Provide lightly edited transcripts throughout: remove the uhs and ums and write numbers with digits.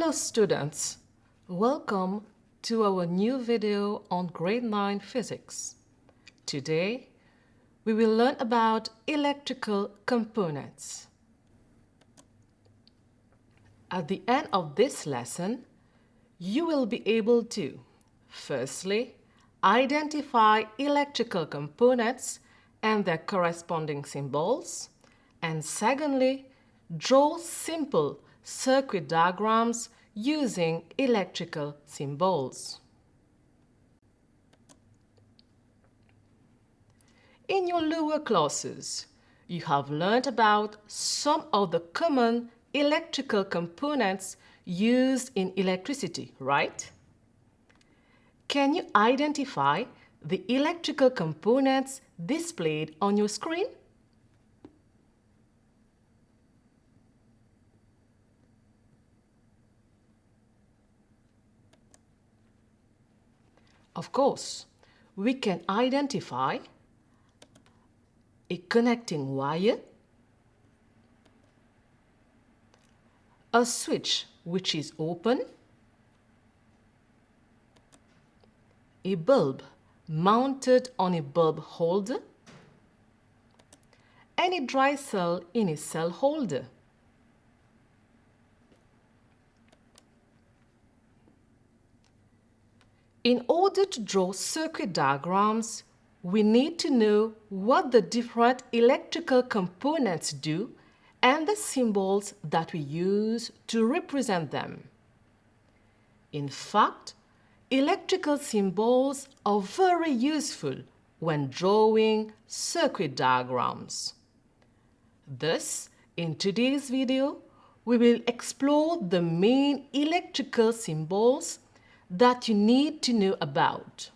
Hello students, welcome to our new video on grade 9 physics. Today we will learn about electrical components. At the end of this lesson, you will be able to firstly identify electrical components and their corresponding symbols, and secondly draw simple circuit diagrams using electrical symbols. In your lower classes, you have learned about some of the common electrical components used in electricity, right? Can you identify the electrical components displayed on your screen? Of course, we can identify a connecting wire, a switch which is open, a bulb mounted on a bulb holder, and a dry cell in a cell holder. In order to draw circuit diagrams, we need to know what the different electrical components do and the symbols that we use to represent them. In fact, electrical symbols are very useful when drawing circuit diagrams. Thus, in today's video, we will explore the main electrical symbols that you need to know about.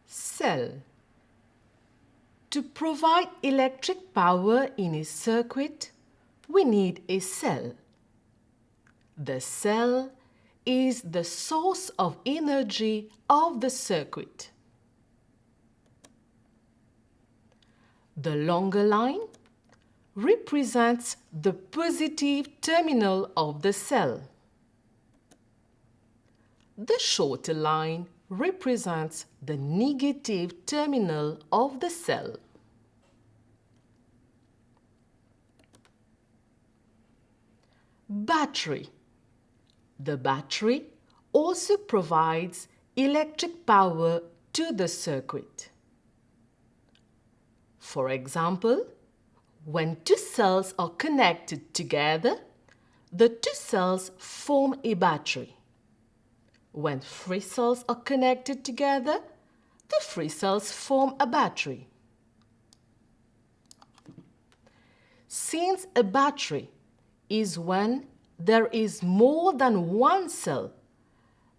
Cell. To provide electric power in a circuit, we need a cell. The cell is the source of energy of the circuit. The longer line represents the positive terminal of the cell. The shorter line represents the negative terminal of the cell. Battery. The battery also provides electric power to the circuit. For example, when two cells are connected together, the two cells form a battery. When three cells are connected together, the three cells form a battery. Since a battery is when there is more than one cell,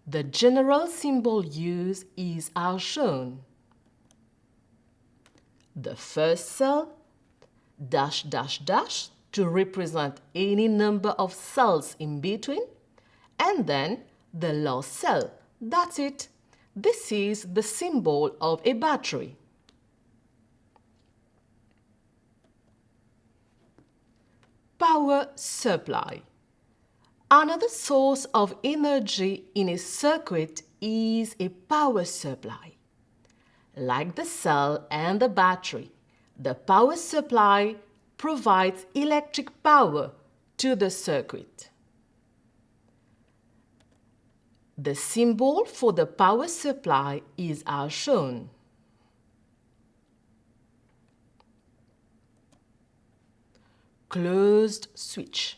the general symbol used is as shown. The first cell dash dash dash to represent any number of cells in between, and then the last cell. That's it. This is the symbol of a battery. Power supply. Another source of energy in a circuit is a power supply. Like the cell and the battery, the power supply provides electric power to the circuit. The symbol for the power supply is as shown. Closed switch.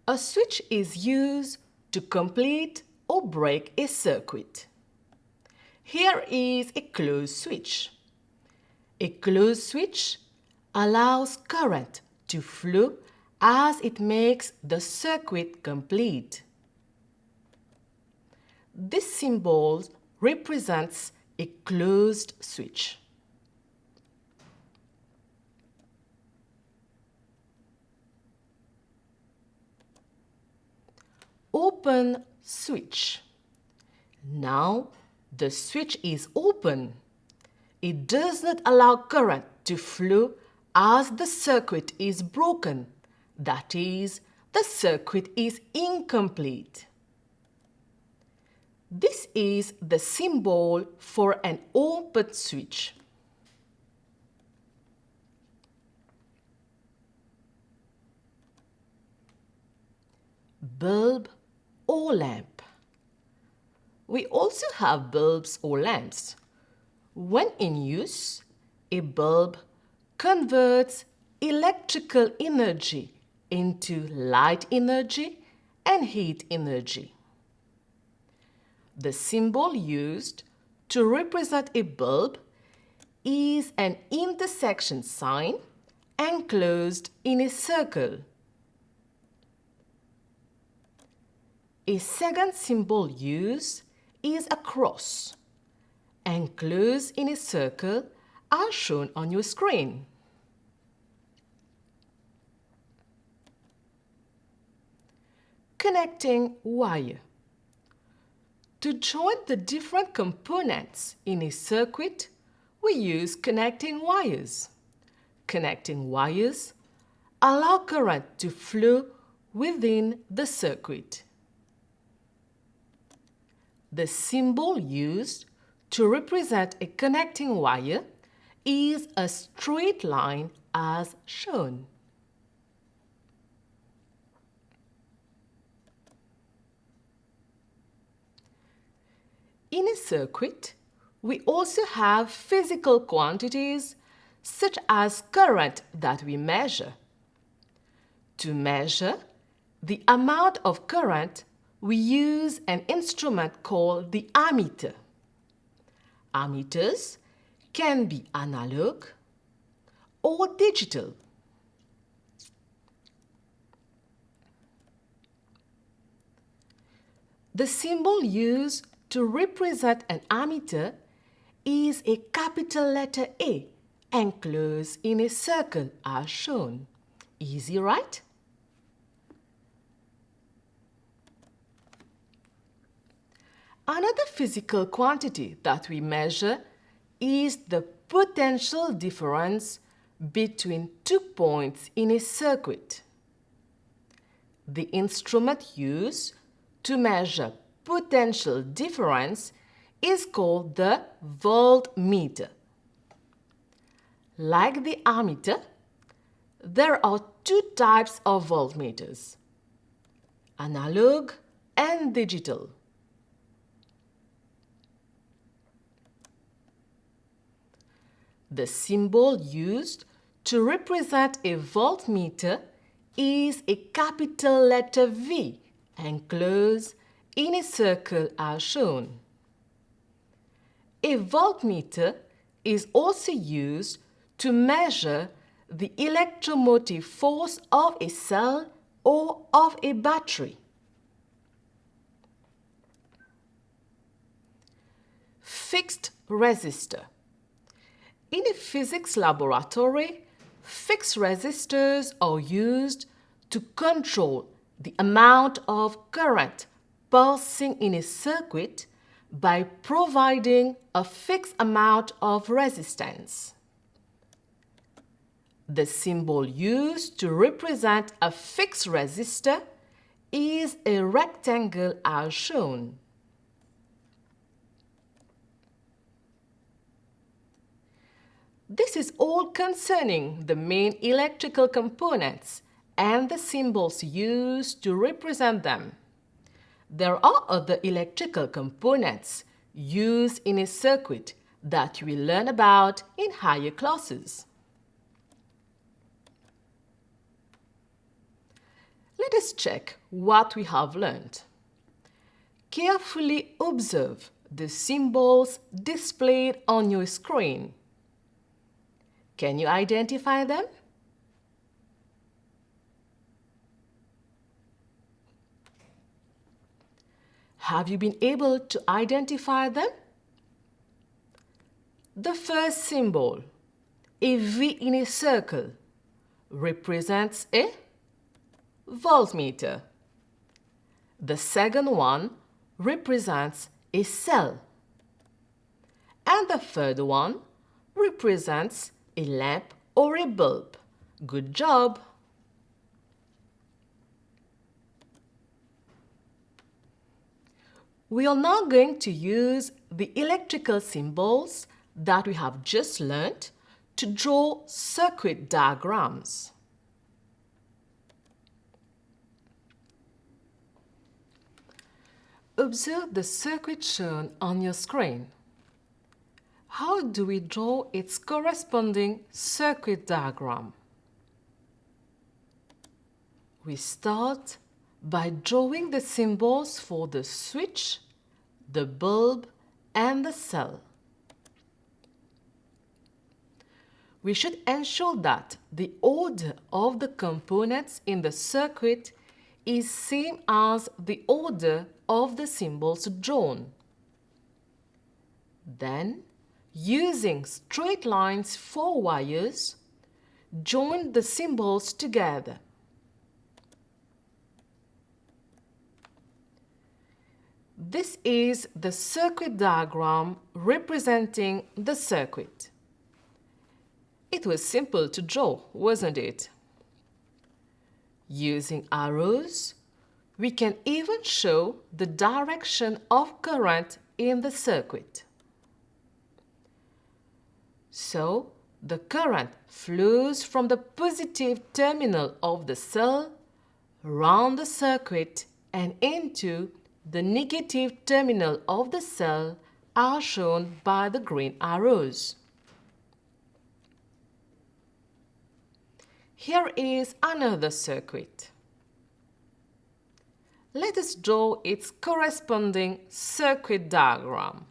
A switch is used to complete or break a circuit. Here is a closed switch. A closed switch allows current to flow as it makes the circuit complete. This symbol represents a closed switch. Open switch. Now the switch is open. It does not allow current to flow as the circuit is broken. That is, the circuit is incomplete. This is the symbol for an open switch. Bulb or lamp. We also have bulbs or lamps. When in use, a bulb converts electrical energy into light energy and heat energy. The symbol used to represent a bulb is an intersection sign enclosed in a circle. A second symbol used is a cross, enclosed in a circle as shown on your screen. Connecting wire. To join the different components in a circuit, we use connecting wires. Connecting wires allow current to flow within the circuit. The symbol used to represent a connecting wire is a straight line as shown. In a circuit, we also have physical quantities such as current that we measure. To measure the amount of current, we use an instrument called the ammeter. Ammeters can be analog or digital. The symbol used to represent an ammeter is a capital letter A enclosed in a circle as shown. Easy, right? Another physical quantity that we measure is the potential difference between 2 points in a circuit. The instrument used to measure potential difference is called the voltmeter. Like the ammeter, there are two types of voltmeters: analog and digital. The symbol used to represent a voltmeter is a capital letter V enclosed in a circle as shown. A voltmeter is also used to measure the electromotive force of a cell or of a battery. Fixed resistor. In a physics laboratory, fixed resistors are used to control the amount of current pulsing in a circuit by providing a fixed amount of resistance. The symbol used to represent a fixed resistor is a rectangle as shown. This is all concerning the main electrical components and the symbols used to represent them. There are other electrical components used in a circuit that we learn about in higher classes. Let us check what we have learned. Carefully observe the symbols displayed on your screen. Can you identify them? Have you been able to identify them? The first symbol, a V in a circle, represents a voltmeter. The second one represents a cell. And the third one represents a lamp or a bulb. Good job! We are now going to use the electrical symbols that we have just learned to draw circuit diagrams. Observe the circuit shown on your screen. How do we draw its corresponding circuit diagram? We start by drawing the symbols for the switch, the bulb, and the cell. We should ensure that the order of the components in the circuit is same as the order of the symbols drawn. Then, using straight lines for wires, join the symbols together. This is the circuit diagram representing the circuit. It was simple to draw, wasn't it? Using arrows, we can even show the direction of current in the circuit. So, the current flows from the positive terminal of the cell around the circuit and into the negative terminal of the cell are shown by the green arrows. Here is another circuit. Let us draw its corresponding circuit diagram.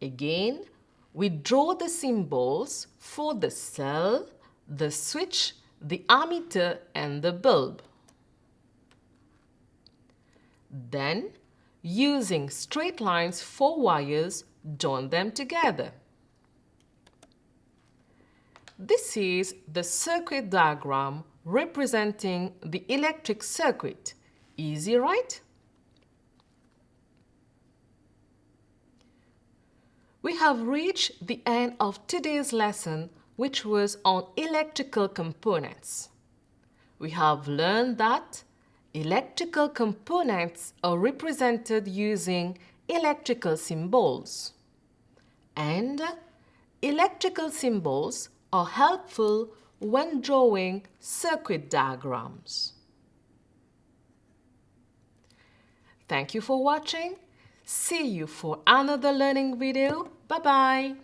Again, we draw the symbols for the cell, the switch, the ammeter, and the bulb. Then, using straight lines for wires, join them together. This is the circuit diagram representing the electric circuit. Easy, right? We have reached the end of today's lesson, which was on electrical components. We have learned that electrical components are represented using electrical symbols. And electrical symbols are helpful when drawing circuit diagrams. Thank you for watching. See you for another learning video. Bye-bye.